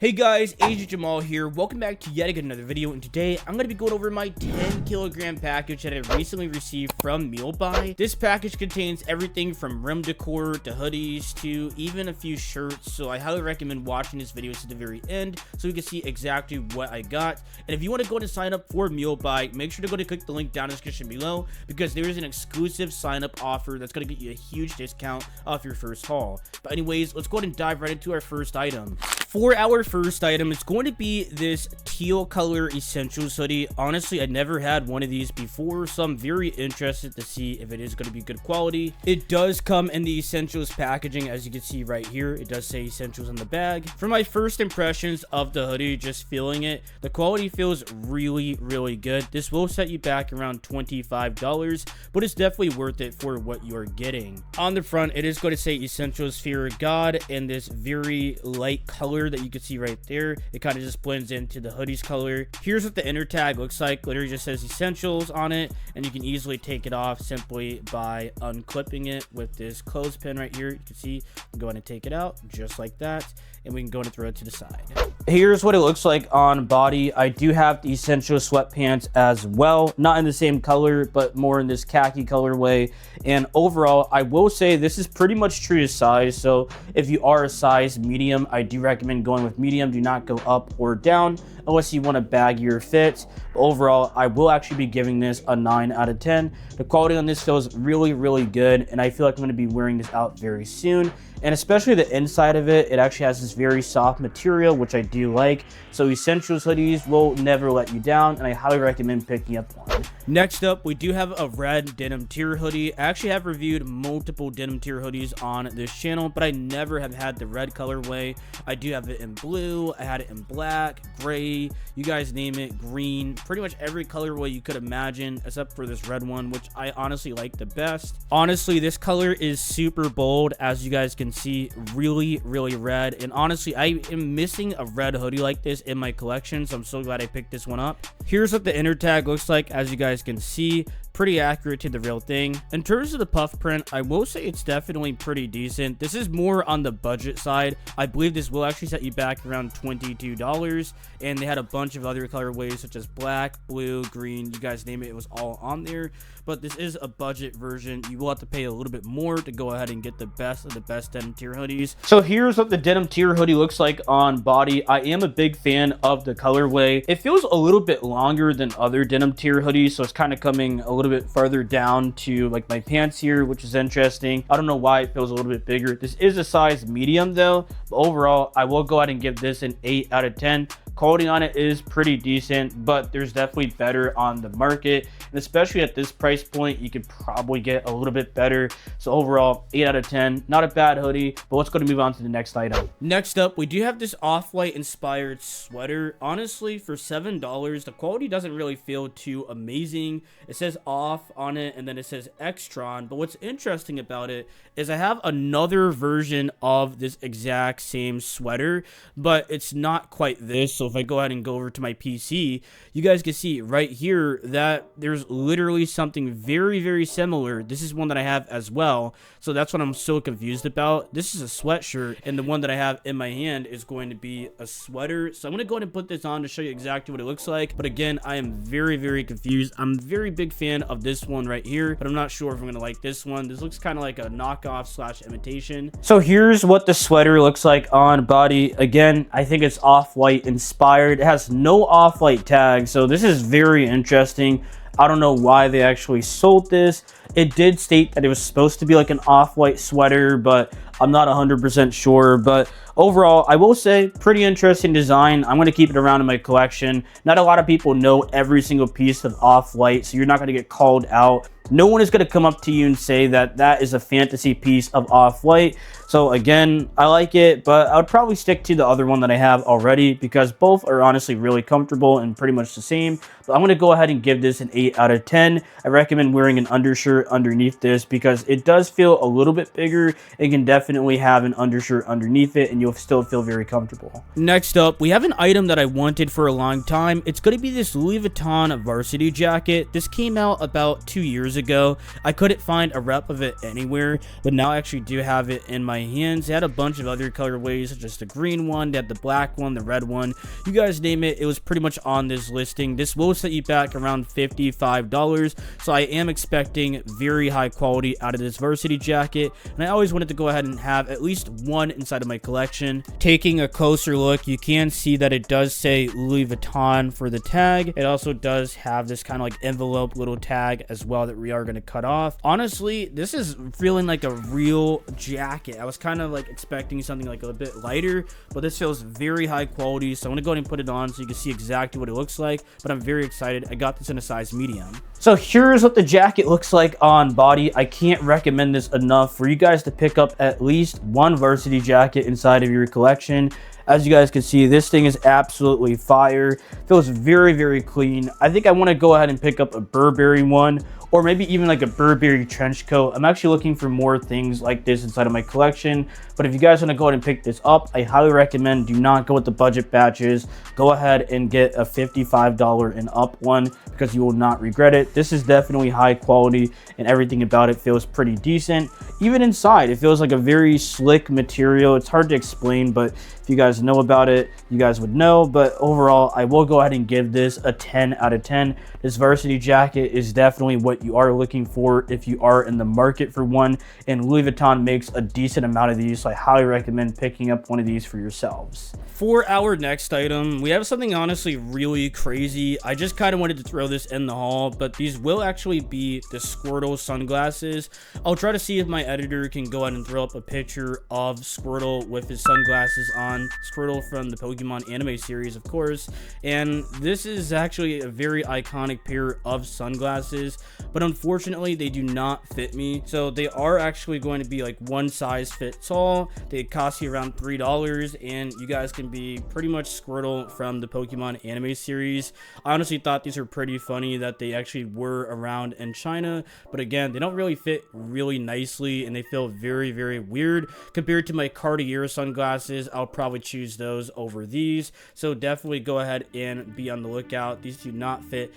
Hey guys, Agent Jamal here. Welcome back to yet another video, and today I'm going to be going over my 10 kilogram package that I recently received from Mulebuy. This package contains everything from rim decor to hoodies to even a few shirts, so I highly recommend watching this video to the very end so you can see exactly what I got. And if you want to go and sign up for Mulebuy, make sure to go to click the link down in the description below because there is an exclusive sign up offer that's going to get you a huge discount off your first haul. But anyways, let's go ahead and dive right into our first item. For our first item, it's going to be this teal color essentials hoodie. Honestly, I never had one of these before, so I'm very interested to see if it is going to be good quality. It does come in the essentials packaging, as you can see right here. It does say essentials on the bag. For my first impressions of the hoodie, just feeling it, the quality feels really good. This will set you back around $25, but it's definitely worth it for what you're getting. On the front, it is going to say essentials fear of God in this very light color that you can see right there. It kind of just blends into the hoodie's color. Here's what the inner tag looks like. Literally just says essentials on it, and you can easily take it off simply by unclipping it with this clothespin right here. You can see, go ahead and take it out just like that, and we can go and throw it to the side. Here's what it looks like on body. I do have the essential sweatpants as well, not in the same color, but more in this khaki colorway. And overall, I will say this is pretty much true to size. So if you are a size medium, I do recommend going with medium. Do not go up or down unless you want a baggier fit. But overall, I will actually be giving this a 9 out of 10. The quality on this feels really good, and I feel like I'm going to be wearing this out very soon. And especially the inside of it, it actually has this very soft material, which I do like. So essentials hoodies will never let you down, and I highly recommend picking up one. Next up, we do have a red denim tier hoodie. I actually have reviewed multiple denim tier hoodies on this channel, but I never have had the red colorway. I do have it in blue, I had it in black, gray, you guys name it, green, pretty much every colorway you could imagine, except for this red one, which I honestly like the best. Honestly, this color is super bold, as you guys can see, really red. And honestly, I am missing a red hoodie like this in my collection, so I'm so glad I picked this one up. Here's what the inner tag looks like, as you guys can see. Pretty accurate to the real thing. In terms of the puff print, I will say it's definitely pretty decent. This is more on the budget side. I believe this will actually set you back around $22, and they had a bunch of other colorways such as black, blue, green, you guys name it, it was all on there. But this is a budget version. You will have to pay a little bit more to go ahead and get the best of the best denim tier hoodies. So here's what the denim tier hoodie looks like on body. I am a big fan of the colorway. It feels a little bit longer than other denim tier hoodies, so it's kind of coming a little bit further down to like my pants here, which is interesting. I don't know why it feels a little bit bigger. This is a size medium though, but overall I will go ahead and give this an 8 out of 10. Quality on it is pretty decent, but there's definitely better on the market, and especially at this price point you could probably get a little bit better. So overall, 8 out of 10, not a bad hoodie. But let's go to move on to the next item. Next up, we do have this off-white inspired sweater. Honestly, for $7, the quality doesn't really feel too amazing. It says off on it, and then it says Extron. But what's interesting about it is I have another version of this exact same sweater, but it's not quite this. So if I go ahead and go over to my PC, you guys can see right here that there's literally something very similar. This is one that I have as well, so that's what I'm so confused about. This is a sweatshirt, and the one that I have in my hand is going to be a sweater. So I'm going to go ahead and put this on to show you exactly what it looks like. But again, I am very confused. I'm a very big fan of this one right here, but I'm not sure if I'm going to like this one. This looks kind of like a knockoff slash imitation. So here's what the sweater looks like on body. Again, I think it's off-white inspired. It has no off-white tag, so this is very interesting. I don't know why they actually sold this. It did state that it was supposed to be like an off-white sweater, but I'm not 100% sure. But overall, I will say pretty interesting design. I'm going to keep it around in my collection. Not a lot of people know every single piece of off-white, so you're not going to get called out. No one is going to come up to you and say that that is a fantasy piece of off-white. So again, I like it, but I would probably stick to the other one that I have already because both are honestly really comfortable and pretty much the same. But I'm going to go ahead and give this an 8 out of 10. I recommend wearing an undershirt underneath this because it does feel a little bit bigger. It can definitely have an undershirt underneath it and you'll still feel very comfortable. Next up, we have an item that I wanted for a long time. It's going to be this Louis Vuitton varsity jacket. This came out about 2 years ago. ago. I couldn't find a rep of it anywhere, but now I actually do have it in my hands. They had a bunch of other colorways, such as the green one, they had the black one, the red one, you guys name it. It was pretty much on this listing. This will set you back around $55, so I am expecting very high quality out of this varsity jacket, and I always wanted to go ahead and have at least one inside of my collection. Taking a closer look, you can see that it does say Louis Vuitton for the tag. It also does have this kind of like envelope little tag as well that we are going to cut off. Honestly, this is feeling like a real jacket. I was kind of like expecting something like a bit lighter, but this feels very high quality, so I'm gonna go ahead and put it on so you can see exactly what it looks like. But I'm very excited. I got this in a size medium. So here's what the jacket looks like on body. I can't recommend this enough for you guys to pick up at least one varsity jacket inside of your collection. As you guys can see, this thing is absolutely fire. Feels very, very clean. I think I want to go ahead and pick up a Burberry one, or maybe even like a Burberry trench coat. I'm actually looking for more things like this inside of my collection. But if you guys want to go ahead and pick this up, I highly recommend do not go with the budget batches. Go ahead and get a $55 and up one, because you will not regret it. This is definitely high quality, and everything about it feels pretty decent. Even inside, it feels like a very slick material. It's hard to explain, but if you guys know about it, you guys would know. But overall, I will go ahead and give this a 10 out of 10. This varsity jacket is definitely what you are looking for if you are in the market for one, and Louis Vuitton makes a decent amount of these, so I highly recommend picking up one of these for yourselves. For our next item, we have something honestly really crazy. I just kind of wanted to throw this in the haul, but these will actually be the Squirtle sunglasses. I'll try to see if my editor can go ahead and throw up a picture of Squirtle with his sunglasses on. Squirtle from the Pokemon anime series, of course. And this is actually a very iconic pair of sunglasses, but unfortunately they do not fit me. So they are actually going to be like one size fits all. They cost you around $3, and you guys can be pretty much Squirtle from the Pokemon anime series. I honestly thought these were pretty funny that they actually were around in China, but again, they don't really fit really nicely, and they feel very, very weird compared to my Cartier sunglasses. I'll probably choose those over these, so definitely go ahead and be on the lookout. These do not fit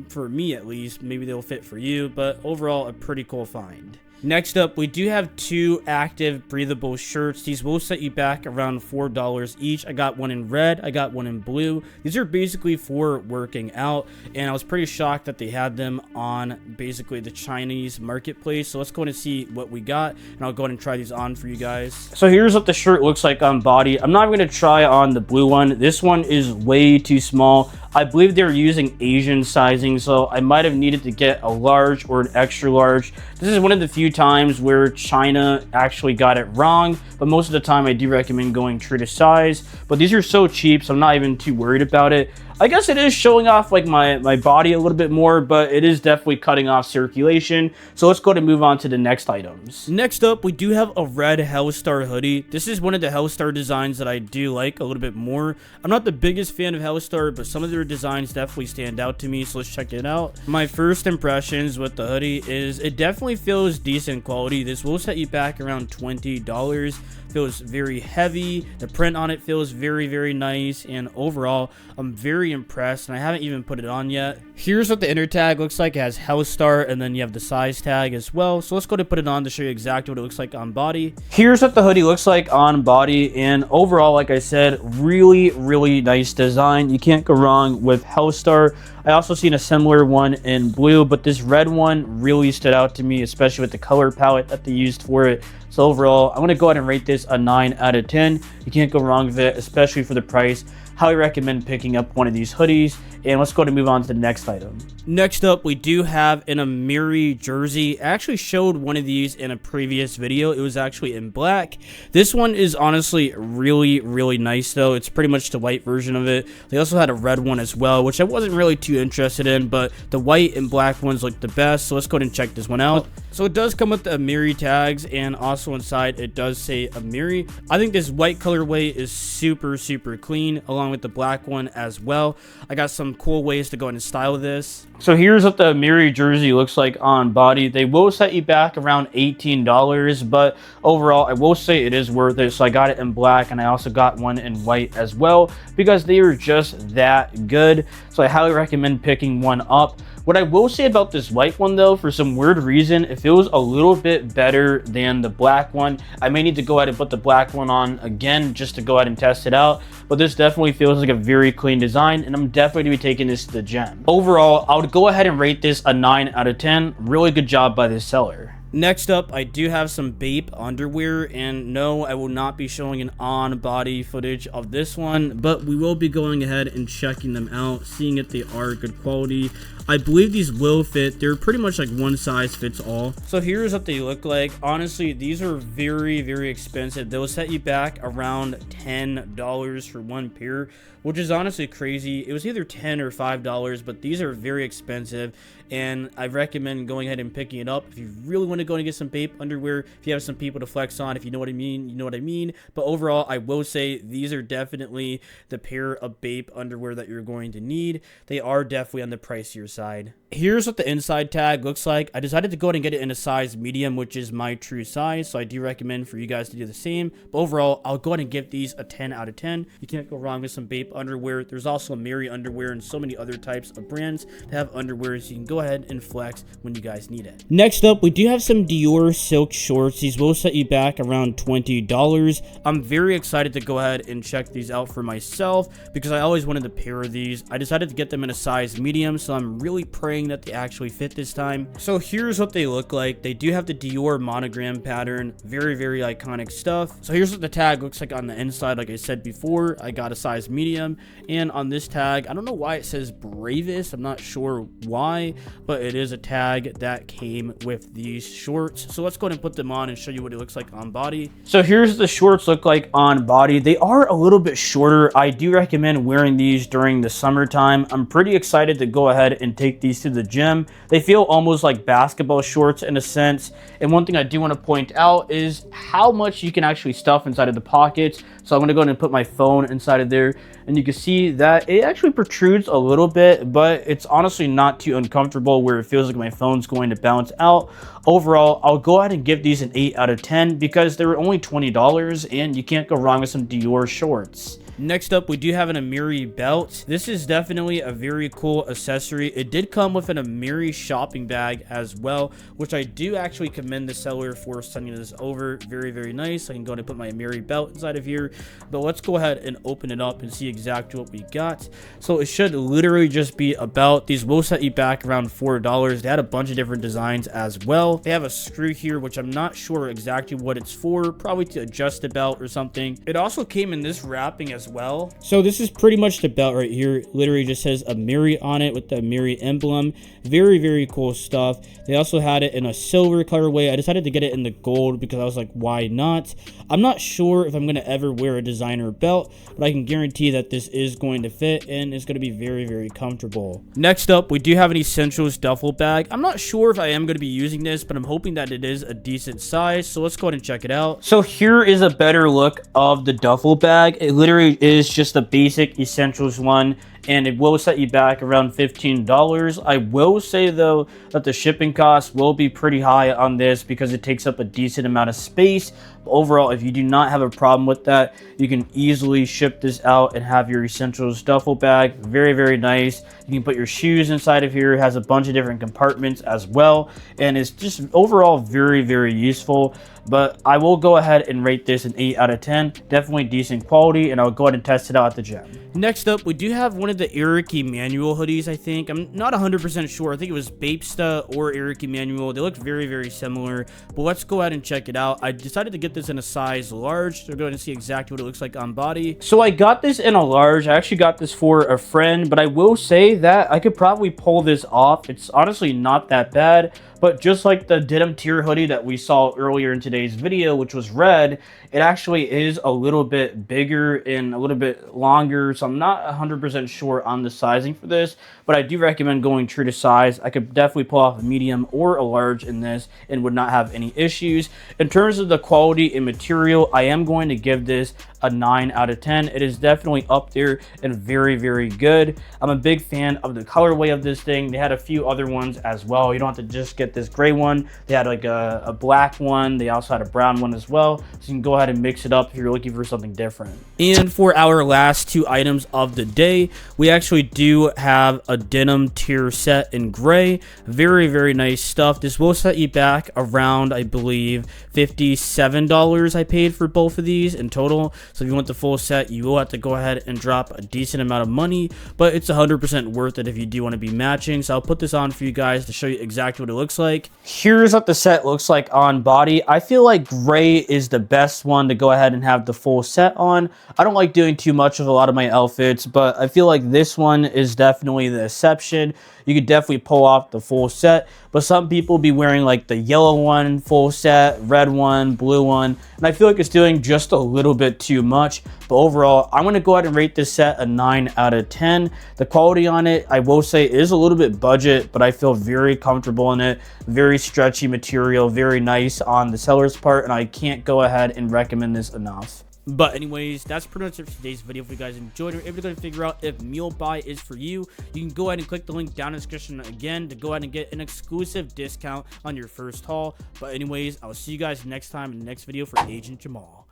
for me, at least. Maybe they'll fit for you, but overall a pretty cool find. Next up, we do have two active breathable shirts. These will set you back around $4 each. I got one in red, I got one in blue. These are basically for working out, and I was pretty shocked that they had them on basically the Chinese marketplace. So let's go ahead and see what we got, and I'll go ahead and try these on for you guys. So here's what the shirt looks like on body. I'm not going to try on the blue one. This one is way too small. I believe they were using Asian sizing, so I might have needed to get a large or an extra large. This is one of the few times where China actually got it wrong, but most of the time I do recommend going true to size. But these are so cheap, so I'm not even too worried about it. I guess it is showing off like my body a little bit more, but it is definitely cutting off circulation. So let's go ahead and move on to the next items. Next up, we do have a red Hellstar hoodie. This is one of the Hellstar designs that I do like a little bit more. I'm not the biggest fan of Hellstar, but some of their designs definitely stand out to me, so let's check it out. My first impressions with the hoodie is it definitely feels decent quality. This will set you back around $20. Feels very heavy. The print on it feels very, very nice, and overall I'm very impressed, and I haven't even put it on yet. Here's what the inner tag looks like. It has Hellstar, and then you have the size tag as well. So let's go ahead and put it on to show you exactly what it looks like on body. Here's what the hoodie looks like on body, and overall, like I said, really, really nice design. You can't go wrong with Hellstar. I also seen a similar one in blue, but this red one really stood out to me, especially with the color palette that they used for it. So overall, I'm going to go ahead and rate this a 9 out of 10. You can't go wrong with it, especially for the price. Highly recommend picking up one of these hoodies. And let's go ahead and move on to the next item. Next up, we do have an Amiri jersey. I actually showed one of these in a previous video. It was actually in black. This one is honestly really, really nice, though. It's pretty much the white version of it. They also had a red one as well, which I wasn't really too interested in, but the white and black ones look the best. So let's go ahead and check this one out. So it does come with the Amiri tags, and also inside it does say Amiri. I think this white colorway is super, super clean, along with the black one as well. I got some cool ways to go ahead and style this. So here's what the Amiri jersey looks like on body. They will set you back around $18, but overall I will say it is worth it. So I got it in black, and I also got one in white as well, because they are just that good. So I highly recommend picking one up. What I will say about this white one though, for some weird reason, it feels a little bit better than the black one. I may need to go ahead and put the black one on again just to go ahead and test it out, but this definitely feels like a very clean design, and I'm definitely going to be taking this to the gym. Overall, I would go ahead and rate this a 9 out of 10. Really good job by this seller. Next up, I do have some Bape underwear, and no, I will not be showing an on-body footage of this one, but we will be going ahead and checking them out, seeing if they are good quality. I believe these will fit. They're pretty much like one size fits all. So here's what they look like. Honestly, these are very, very expensive. They'll set you back around $10 for one pair, which is honestly crazy. It was either $10 or $5, but these are very expensive, and I recommend going ahead and picking it up if you really want to go and get some Bape underwear. If you have some people to flex on, if you know what I mean, you know what I mean. But overall, I will say these are definitely the pair of Bape underwear that you're going to need. They are definitely on the pricier side. Here's what the inside tag looks like. I decided to go ahead and get it in a size medium, which is my true size, so I do recommend for you guys to do the same. But overall, I'll go ahead and give these a 10 out of 10. You can't go wrong with some Bape underwear. There's also Amiri underwear and so many other types of brands that have underwear, so you can go ahead and flex when you guys need it. Next up, we do have some Dior silk shorts. These will set you back around $20. I'm very excited to go ahead and check these out for myself because I always wanted a pair of these. I decided to get them in a size medium, so I'm really praying that they actually fit this time. So here's what they look like. They do have the Dior monogram pattern. Very, very iconic stuff. So here's what the tag looks like on the inside. Like I said before, I got a size medium, and on this tag, I don't know why it says bravest. I'm not sure why, but it is a tag that came with these shorts. So let's go ahead and put them on and show you what it looks like on body. So here's the shorts look like on body. They are a little bit shorter. I do recommend wearing these during the summertime. I'm pretty excited to go ahead and take these to the gym. They feel almost like basketball shorts in a sense. And one thing I do want to point out is how much you can actually stuff inside of the pockets. So I'm going to go ahead and put my phone inside of there, and you can see that it actually protrudes a little bit, but it's honestly not too uncomfortable where it feels like my phone's going to bounce out. Overall, I'll go ahead and give these an 8 out of 10 because they were only $20, and you can't go wrong with some Dior shorts. Next up, we do have an Amiri belt. This is definitely a very cool accessory. It did come with an Amiri shopping bag as well, which I do actually commend the seller for sending this over. Very, very nice. I can go ahead and put my Amiri belt inside of here, but let's go ahead and open it up and see exactly what we got. So it should literally just be a belt. These will set you back around $4. They had a bunch of different designs as well. They have a screw here, which I'm not sure exactly what it's for, probably to adjust the belt or something. It also came in this wrapping as well. So this is pretty much the belt right here. It literally just says Amiri on it with the Amiri emblem. Very, very cool stuff. They also had it in a silver colorway. I decided to get it in the gold because I was like, why not? I'm not sure if I'm going to ever wear a designer belt, but I can guarantee that this is going to fit and it's going to be very, very comfortable. Next up, we do have an Essentials duffel bag. I'm not sure if I am going to be using this, but I'm hoping that it is a decent size. So let's go ahead and check it out. So here is a better look of the duffel bag. It literally is just a basic Essentials one, and it will set you back around $15. I will say though that the shipping costs will be pretty high on this because it takes up a decent amount of space. But overall, if you do not have a problem with that, you can easily ship this out and have your Essentials duffel bag. Very, very nice. You can put your shoes inside of here. It has a bunch of different compartments as well, and it's just overall very, very useful. But I will go ahead and rate this an 8 out of 10. Definitely decent quality, and I'll go ahead and test it out at the gym. Next up, we do have one of the Eric Emanuel hoodies, I think. I'm not 100% sure. I think it was Bapesta or Eric Emanuel. They look very, very similar, but let's go ahead and check it out. I decided to get this in a size large, so we're going to see exactly what it looks like on body. So I got this in a large. I actually got this for a friend, but I will say that I could probably pull this off. It's honestly not that bad. But just like the Denim Tear hoodie that we saw earlier in today's video, which was red, it actually is a little bit bigger and a little bit longer. So I'm not 100% sure on the sizing for this, but I do recommend going true to size. I could definitely pull off a medium or a large in this and would not have any issues. In terms of the quality and material, I am going to give this a 9 out of 10. It is definitely up there and very, very good. I'm a big fan of the colorway of this thing. They had a few other ones as well. You don't have to just get this gray one. They had like a black one. They also had a brown one as well. So you can go ahead and mix it up if you're looking for something different. And for our last two items of the day, we actually do have a Denim Tears set in gray. Very, very nice stuff. This will set you back around, I believe, $57 I paid for both of these in total. So if you want the full set, you will have to go ahead and drop a decent amount of money, but it's 100% worth it if you do want to be matching. So I'll put this on for you guys to show you exactly what it looks like. Here's what the set looks like on body. I feel like gray is the best one to go ahead and have the full set on. I don't like doing too much of a lot of my outfits, but I feel like this one is definitely the exception. You could definitely pull off the full set, but some people be wearing like the yellow one full set, red one, blue one, and I feel like it's doing just a little bit too much. But overall, I'm going to go ahead and rate this set a 9 out of 10. The quality on it, I will say, is a little bit budget, but I feel very comfortable in it. Very stretchy material, very nice on the seller's part, and I can't go ahead and recommend this enough. But anyways, that's pretty much it for today's video. If you guys enjoyed it, if you're able to figure out if Mulebuy is for you, you can go ahead and click the link down in the description again to go ahead and get an exclusive discount on your first haul. But anyways, I'll see you guys next time in the next video for Agent Jamal.